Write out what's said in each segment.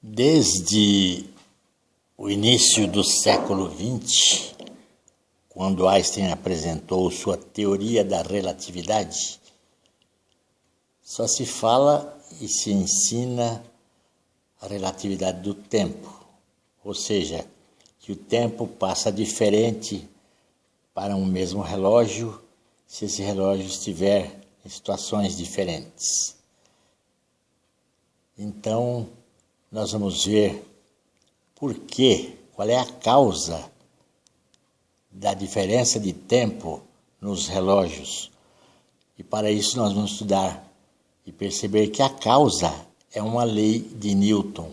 Desde o início do século XX, quando Einstein apresentou sua teoria da relatividade, só se fala e se ensina a relatividade do tempo, ou seja, que o tempo passa diferente para um mesmo relógio se esse relógio estiver em situações diferentes. Então, nós vamos ver por quê, qual é a causa da diferença de tempo nos relógios. E para isso nós vamos estudar e perceber que a causa é uma lei de Newton.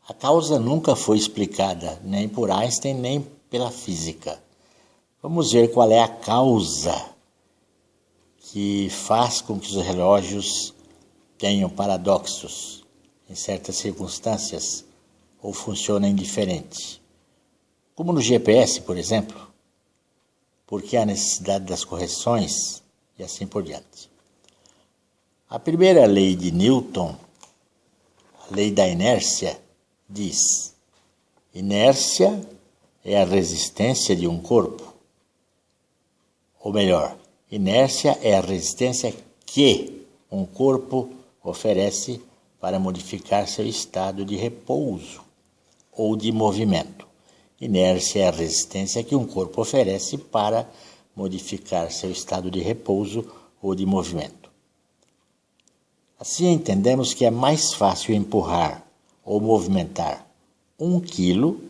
A causa nunca foi explicada, nem por Einstein, nem pela física. Vamos ver qual é a causa que faz com que os relógios tenham paradoxos em certas circunstâncias ou funcionem diferente. Como no GPS, por exemplo, porque há necessidade das correções e assim por diante. A primeira lei de Newton, a lei da inércia, diz: inércia é a resistência de um corpo. Ou melhor, inércia é a resistência que um corpo oferece para modificar seu estado de repouso ou de movimento. Inércia é a resistência que um corpo oferece para modificar seu estado de repouso ou de movimento. Assim entendemos que é mais fácil empurrar ou movimentar 1 quilo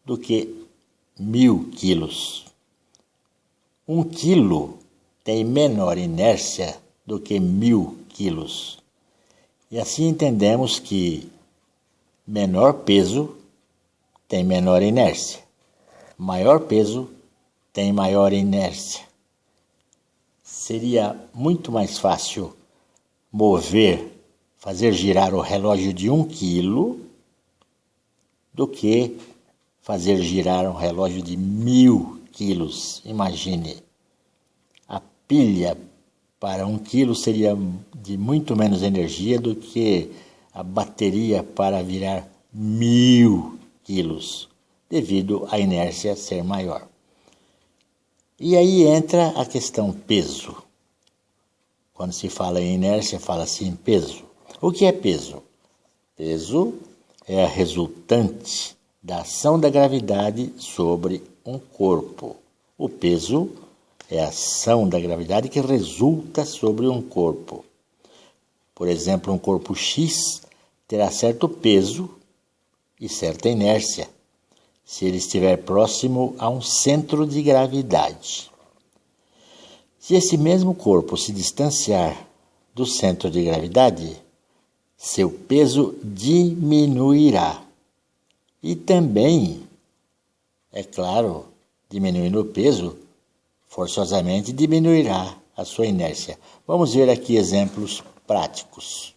do que 1000 quilos. 1 quilo tem menor inércia do que 1000 quilos. E assim entendemos que menor peso tem menor inércia. Maior peso tem maior inércia. Seria muito mais fácil fazer girar o relógio de 1 quilo do que fazer girar um relógio de 1000 quilos. Imagine, a pilha para 1 quilo seria de muito menos energia do que a bateria para virar 1000 quilos, devido à inércia ser maior. E aí entra a questão peso. Quando se fala em inércia, fala-se em peso. O que é peso? Peso é a resultante da ação da gravidade sobre um corpo. O peso é a ação da gravidade que resulta sobre um corpo. Por exemplo, um corpo X terá certo peso e certa inércia se ele estiver próximo a um centro de gravidade. Se esse mesmo corpo se distanciar do centro de gravidade, seu peso diminuirá. E também, é claro, diminuindo o peso, forçosamente diminuirá a sua inércia. Vamos ver aqui exemplos práticos.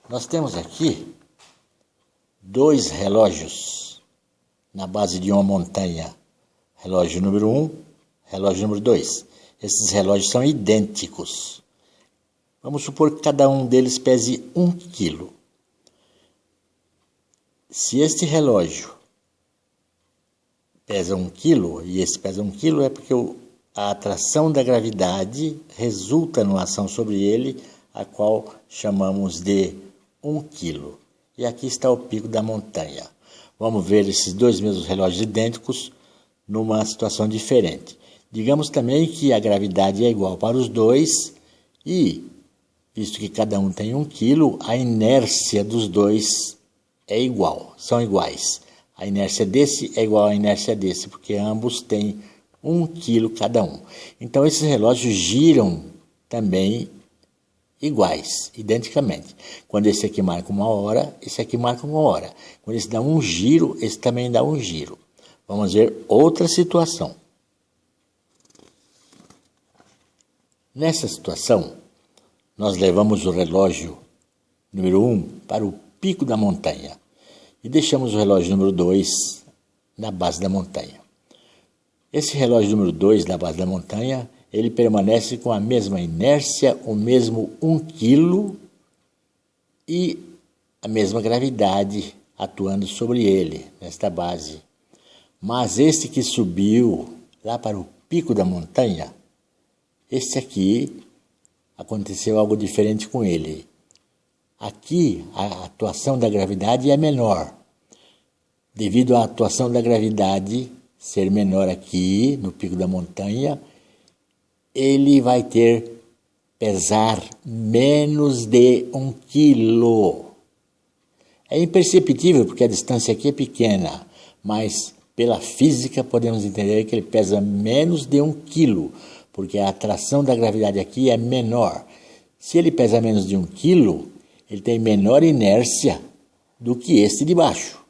Nós temos aqui 2 relógios na base de uma montanha. Relógio número 1, relógio número 2. Esses relógios são idênticos. Vamos supor que cada um deles pese 1 quilo. Se este relógio pesa 1 quilo e esse pesa 1 quilo, é porque a atração da gravidade resulta numa ação sobre ele, a qual chamamos de 1 quilo. E aqui está o pico da montanha. Vamos ver esses 2 mesmos relógios idênticos numa situação diferente. Digamos também que a gravidade é igual para os dois e, visto que cada um tem 1 quilo, a inércia dos dois é igual, são iguais. A inércia desse é igual à inércia desse, porque ambos têm 1 quilo cada um. Então, esses relógios giram também iguais, identicamente. Quando esse aqui marca 1 hora, esse aqui marca 1 hora. Quando esse dá um giro, esse também dá um giro. Vamos ver outra situação. Nessa situação, nós levamos o relógio número 1 para o pico da montanha e deixamos o relógio número 2 na base da montanha. Esse relógio número 2 da base da montanha ele permanece com a mesma inércia, o mesmo 1 quilo e a mesma gravidade atuando sobre ele, nesta base. Mas este que subiu lá para o pico da montanha, este aqui, aconteceu algo diferente com ele. Aqui, a atuação da gravidade é menor. Devido à atuação da gravidade ser menor aqui, no pico da montanha, ele vai pesar menos de 1 quilo. É imperceptível porque a distância aqui é pequena, mas pela física podemos entender que ele pesa menos de 1 quilo, porque a atração da gravidade aqui é menor. Se ele pesa menos de 1 quilo, ele tem menor inércia do que este de baixo.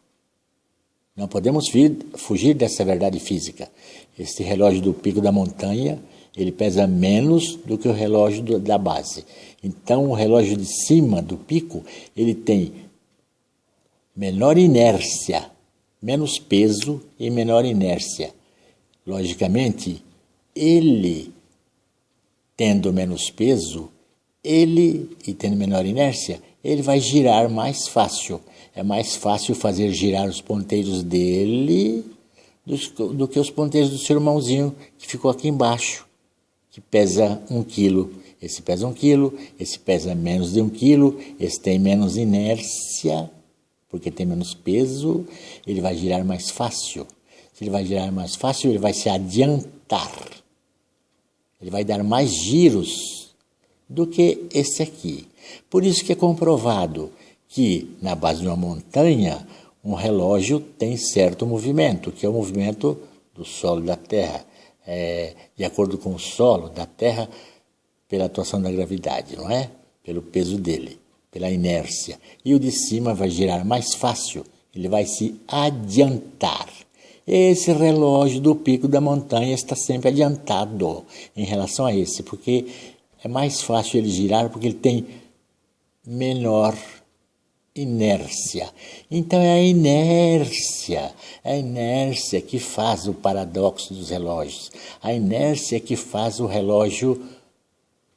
Não podemos fugir dessa verdade física. Este relógio do pico da montanha, ele pesa menos do que o relógio da base. Então, o relógio de cima do pico, ele tem menor inércia, menos peso e menor inércia. Logicamente, ele, tendo menos peso, e tendo menor inércia, ele vai girar mais fácil. É mais fácil fazer girar os ponteiros dele do que os ponteiros do seu irmãozinho, que ficou aqui embaixo, que pesa 1 quilo. Esse pesa 1 quilo, esse pesa menos de 1 quilo, esse tem menos inércia, porque tem menos peso, ele vai girar mais fácil. Se ele vai girar mais fácil, ele vai se adiantar. Ele vai dar mais giros do que esse aqui. Por isso que é comprovado que na base de uma montanha, um relógio tem certo movimento, que é o movimento do solo da Terra, de acordo com o solo da Terra, pela atuação da gravidade, não é? Pelo peso dele, pela inércia. E o de cima vai girar mais fácil, ele vai se adiantar. Esse relógio do pico da montanha está sempre adiantado em relação a esse, porque é mais fácil ele girar, porque ele tem menor inércia. Então é a inércia que faz o paradoxo dos relógios, a inércia que faz o relógio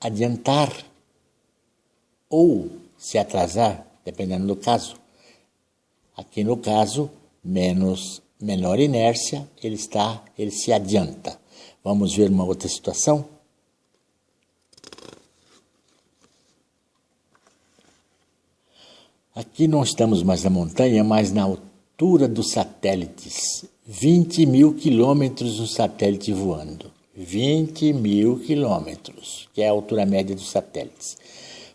adiantar ou se atrasar, dependendo do caso. Aqui no caso, menor inércia, ele se adianta. Vamos ver uma outra situação? Aqui não estamos mais na montanha, mas na altura dos satélites. 20 mil quilômetros o satélite voando. 20 mil quilômetros, que é a altura média dos satélites.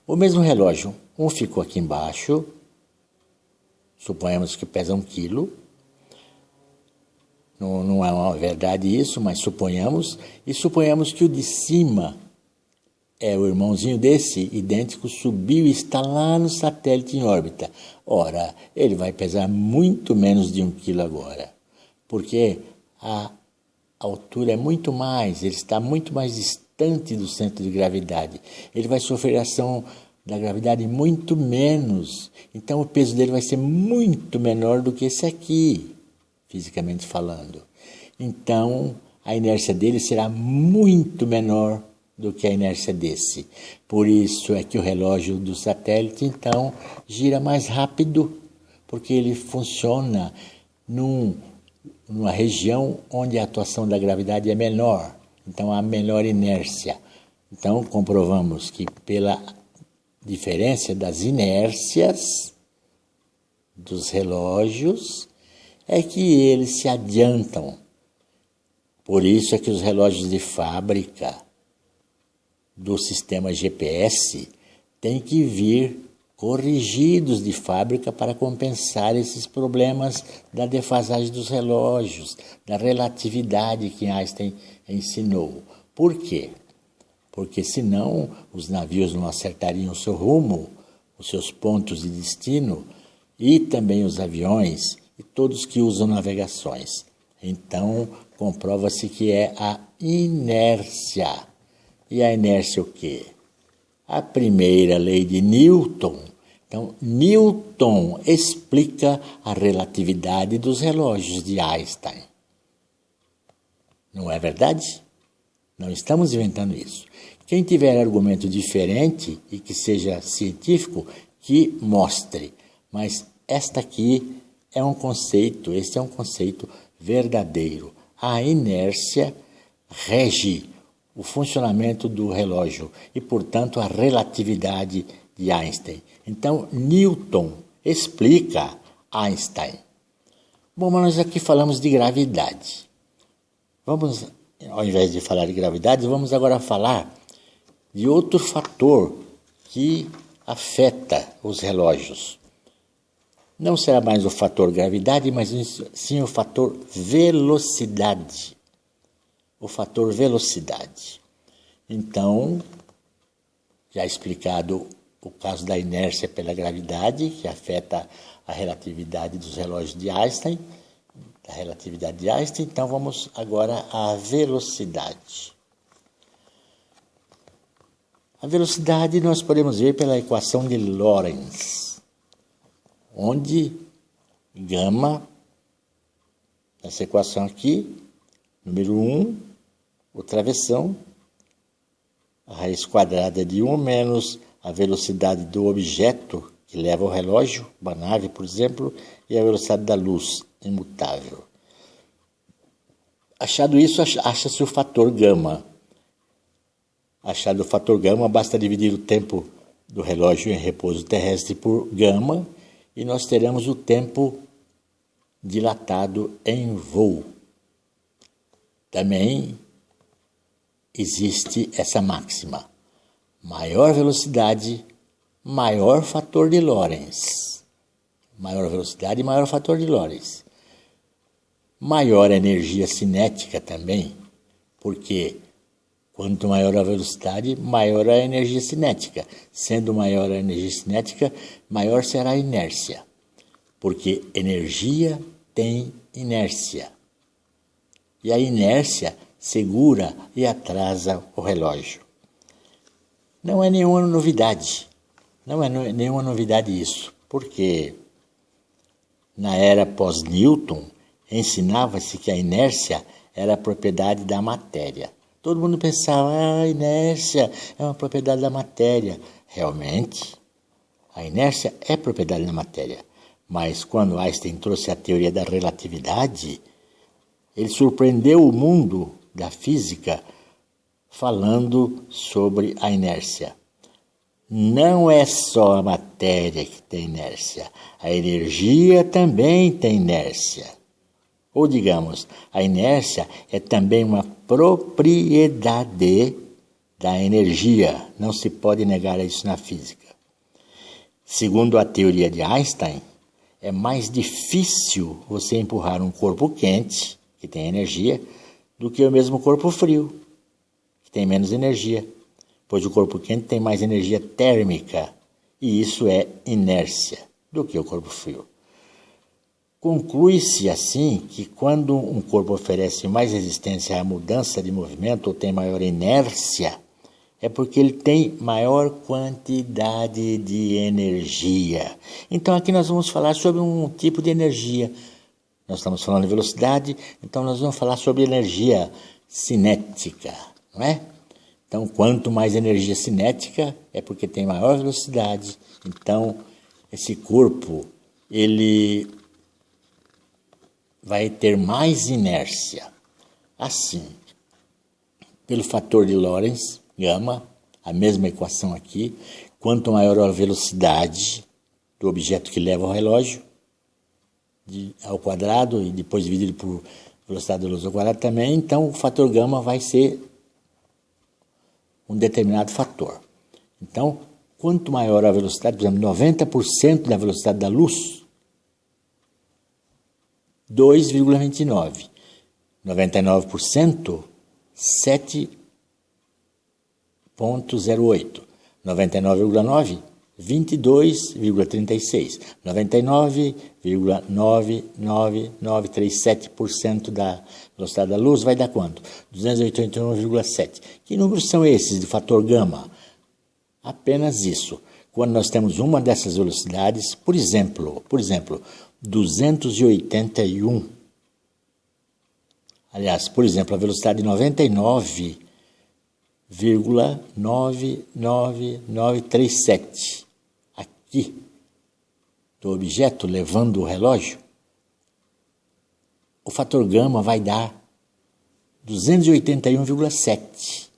O mesmo relógio, um ficou aqui embaixo, suponhamos que pesa 1 quilo. Não é uma verdade isso, mas suponhamos. E suponhamos que o de cima o irmãozinho desse, idêntico, subiu e está lá no satélite em órbita. Ora, ele vai pesar muito menos de 1 quilo agora, porque a altura é muito mais, ele está muito mais distante do centro de gravidade. Ele vai sofrer a ação da gravidade muito menos. Então, o peso dele vai ser muito menor do que esse aqui, fisicamente falando. Então, a inércia dele será muito menor do que a inércia desse. Por isso é que o relógio do satélite, então, gira mais rápido, porque ele funciona numa região onde a atuação da gravidade é menor, então há menor inércia. Então, comprovamos que pela diferença das inércias dos relógios é que eles se adiantam. Por isso é que os relógios de fábrica do sistema GPS têm que vir corrigidos de fábrica para compensar esses problemas da defasagem dos relógios, da relatividade que Einstein ensinou. Por quê? Porque senão os navios não acertariam o seu rumo, os seus pontos de destino, e também os aviões e todos que usam navegações. Então, comprova-se que é a inércia. E a inércia o quê? A primeira lei de Newton. Então, Newton explica a relatividade dos relógios de Einstein. Não é verdade? Não estamos inventando isso. Quem tiver argumento diferente e que seja científico, que mostre. Mas esta aqui é um conceito, este é um conceito verdadeiro. A inércia rege o funcionamento do relógio e, portanto, a relatividade de Einstein. Então, Newton explica Einstein. Bom, mas nós aqui falamos de gravidade. Vamos, ao invés de falar de gravidade, vamos agora falar de outro fator que afeta os relógios. Não será mais o fator gravidade, mas sim o fator velocidade. O fator velocidade. Então, já explicado o caso da inércia pela gravidade, que afeta a relatividade dos relógios de Einstein, a relatividade de Einstein, então vamos agora à velocidade. A velocidade nós podemos ver pela equação de Lorentz, onde gama, nessa equação aqui, número 1, o travessão, a raiz quadrada de 1 menos a velocidade do objeto que leva o relógio, uma nave, por exemplo, e a velocidade da luz, imutável. Achado isso, acha-se o fator gama. Achado o fator gama, basta dividir o tempo do relógio em repouso terrestre por gama e nós teremos o tempo dilatado em voo. Também existe essa máxima: maior velocidade, maior fator de Lorentz. Maior velocidade, maior fator de Lorentz. Maior energia cinética também, porque quanto maior a velocidade, maior a energia cinética. Sendo maior a energia cinética, maior será a inércia, porque energia tem inércia. E a inércia segura e atrasa o relógio. Não é nenhuma novidade. Não é nenhuma novidade isso, porque na era pós-Newton ensinava-se que a inércia era a propriedade da matéria. Todo mundo pensava, a inércia é uma propriedade da matéria. Realmente, a inércia é propriedade da matéria. Mas quando Einstein trouxe a teoria da relatividade, ele surpreendeu o mundo da física falando sobre a inércia. Não é só a matéria que tem inércia, a energia também tem inércia. Ou digamos, a inércia é também uma propriedade da energia. Não se pode negar isso na física. Segundo a teoria de Einstein, é mais difícil você empurrar um corpo quente, que tem energia, do que o mesmo corpo frio, que tem menos energia, pois o corpo quente tem mais energia térmica, e isso é inércia, do que o corpo frio. Conclui-se assim que quando um corpo oferece mais resistência à mudança de movimento ou tem maior inércia, é porque ele tem maior quantidade de energia. Então aqui nós vamos falar sobre um tipo de energia. Nós estamos falando de velocidade, então nós vamos falar sobre energia cinética, não é? Então, quanto mais energia cinética, é porque tem maior velocidade. Então, esse corpo, ele vai ter mais inércia. Assim, pelo fator de Lorentz, gama, a mesma equação aqui, quanto maior a velocidade do objeto que leva o relógio ao quadrado e depois dividido por velocidade da luz ao quadrado também, então o fator gama vai ser um determinado fator. Então, quanto maior a velocidade, por exemplo, 90% da velocidade da luz, 2,29. 99%, 7,08. 99,9, 22,36. 99,99937% da velocidade da luz vai dar quanto? 281,7. Que números são esses de fator gama? Apenas isso. Quando nós temos uma dessas velocidades, por exemplo, 281. Aliás, por exemplo, a velocidade 99 0,99937 aqui do objeto levando o relógio, o fator gama vai dar 281,7.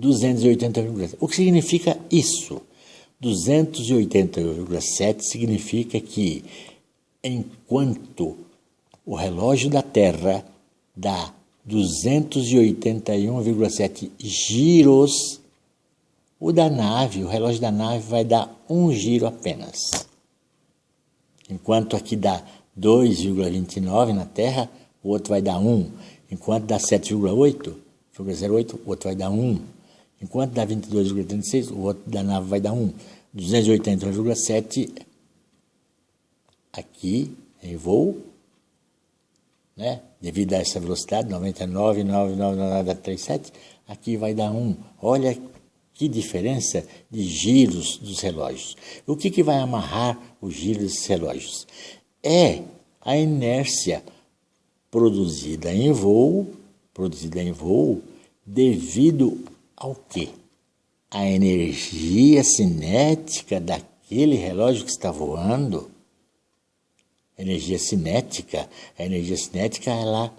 281,7. O que significa isso? 281,7 significa que enquanto o relógio da Terra dá 281,7 giros, o relógio da nave vai dar um giro apenas. Enquanto aqui dá 2,29 na Terra, o outro vai dar 1. Enquanto dá 7,08, o outro vai dar 1. Enquanto dá 22,36, o outro da nave vai dar 1. 281,7 aqui em voo, né? Devido a essa velocidade, 99,99937, aqui vai dar 1. Olha que diferença de giros dos relógios. O que vai amarrar os giros desses relógios? É a inércia produzida em voo devido ao quê? A energia cinética daquele relógio que está voando. A energia cinética ela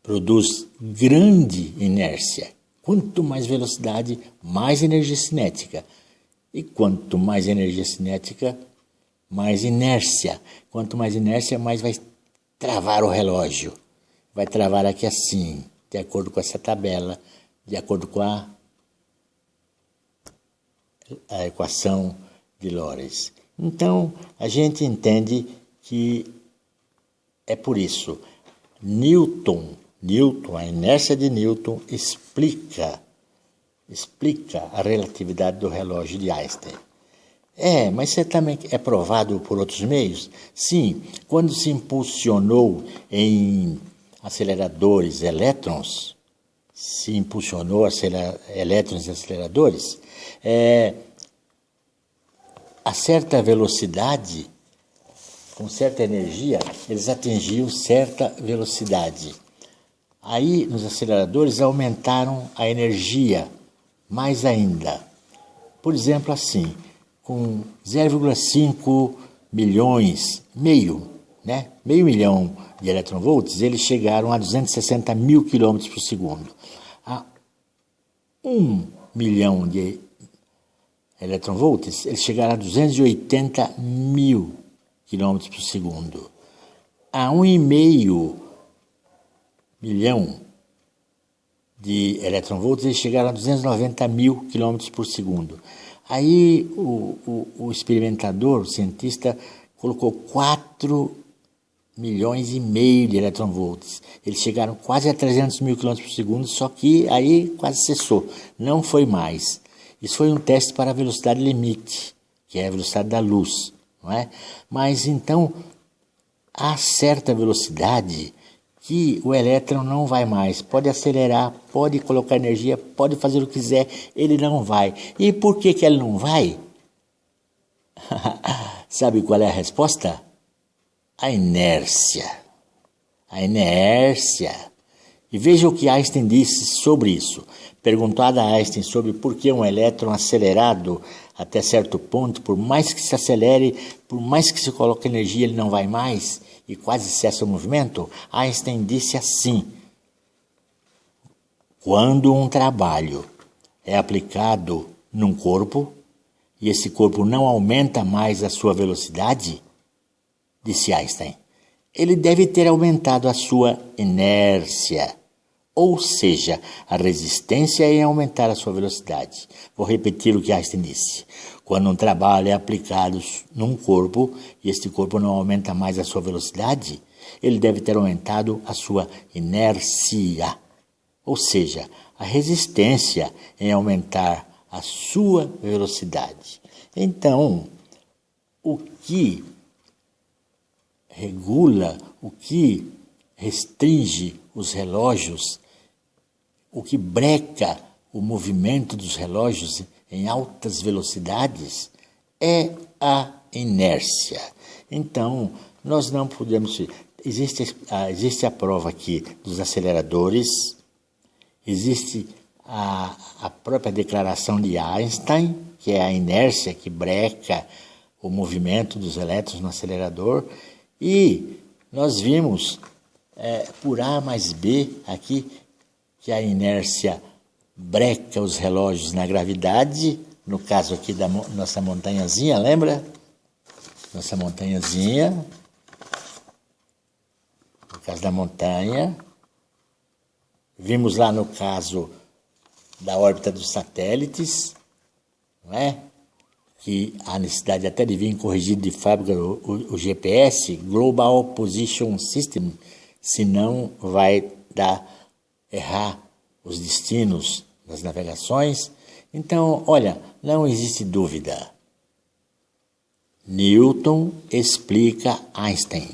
produz grande inércia. Quanto mais velocidade, mais energia cinética. E quanto mais energia cinética, mais inércia. Quanto mais inércia, mais vai travar o relógio. Vai travar aqui assim, de acordo com essa tabela, de acordo com a equação de Lorentz. Então, a gente entende que é por isso. Newton, a inércia de Newton explica a relatividade do relógio de Einstein. Mas você também é provado por outros meios? Sim, quando se impulsionou em aceleradores elétrons, elétrons e aceleradores, a certa velocidade, com certa energia, eles atingiam certa velocidade. Aí, nos aceleradores, aumentaram a energia mais ainda. Por exemplo, assim, com 0,5 milhões, meio milhão de eletronvolts, eles chegaram a 260 mil quilômetros por segundo. A 1 milhão de eletronvolts, eles chegaram a 280 mil quilômetros por segundo. A 1,5 milhão de eletronvolts, eles chegaram a 290 mil quilômetros por segundo. Aí o experimentador, o cientista, colocou 4 milhões e meio de eletronvolts. Eles chegaram quase a 300 mil quilômetros por segundo, só que aí quase cessou, não foi mais. Isso foi um teste para a velocidade limite, que é a velocidade da luz, não é? Mas então, há certa velocidade que o elétron não vai mais. Pode acelerar, pode colocar energia, pode fazer o que quiser, ele não vai. E por que ele não vai? Sabe qual é a resposta? A inércia. A inércia. E veja o que Einstein disse sobre isso. Perguntado a Einstein sobre por que um elétron acelerado até certo ponto, por mais que se acelere, por mais que se coloque energia, ele não vai mais e quase cessa o movimento, Einstein disse assim: quando um trabalho é aplicado num corpo e esse corpo não aumenta mais a sua velocidade, disse Einstein, ele deve ter aumentado a sua inércia, ou seja, a resistência em aumentar a sua velocidade. Vou repetir o que Einstein disse. Quando um trabalho é aplicado num corpo e este corpo não aumenta mais a sua velocidade, ele deve ter aumentado a sua inércia, ou seja, a resistência em aumentar a sua velocidade. Então, o que regula, o que restringe os relógios, o que breca o movimento dos relógios em altas velocidades é a inércia. Então, nós não podemos... Existe a prova aqui dos aceleradores existe a própria declaração de Einstein, que é a inércia que breca o movimento dos elétrons no acelerador, e nós vimos por A mais B aqui que a inércia breca os relógios na gravidade, no caso aqui da nossa montanhazinha, lembra? Nossa montanhazinha, no caso da montanha. Vimos lá no caso da órbita dos satélites, não é? Que há necessidade até de vir corrigido de fábrica o GPS, Global Position System, senão vai errar os destinos das navegações. Então, olha, não existe dúvida. Newton explica Einstein.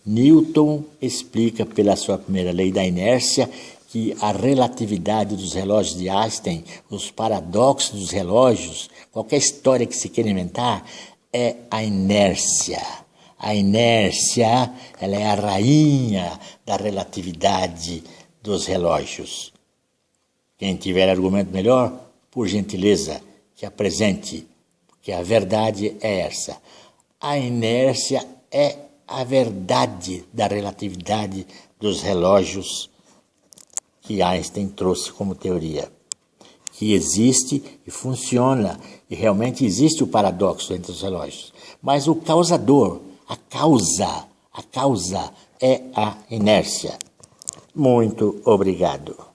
Newton explica pela sua primeira lei da inércia que a relatividade dos relógios de Einstein, os paradoxos dos relógios, qualquer história que se queira inventar, é a inércia. A inércia, ela é a rainha da relatividade dos relógios. Quem tiver argumento melhor, por gentileza, que apresente, porque a verdade é essa. A inércia é a verdade da relatividade dos relógios que Einstein trouxe como teoria, que existe e funciona, e realmente existe o paradoxo entre os relógios. Mas o causador, a causa é a inércia. Muito obrigado.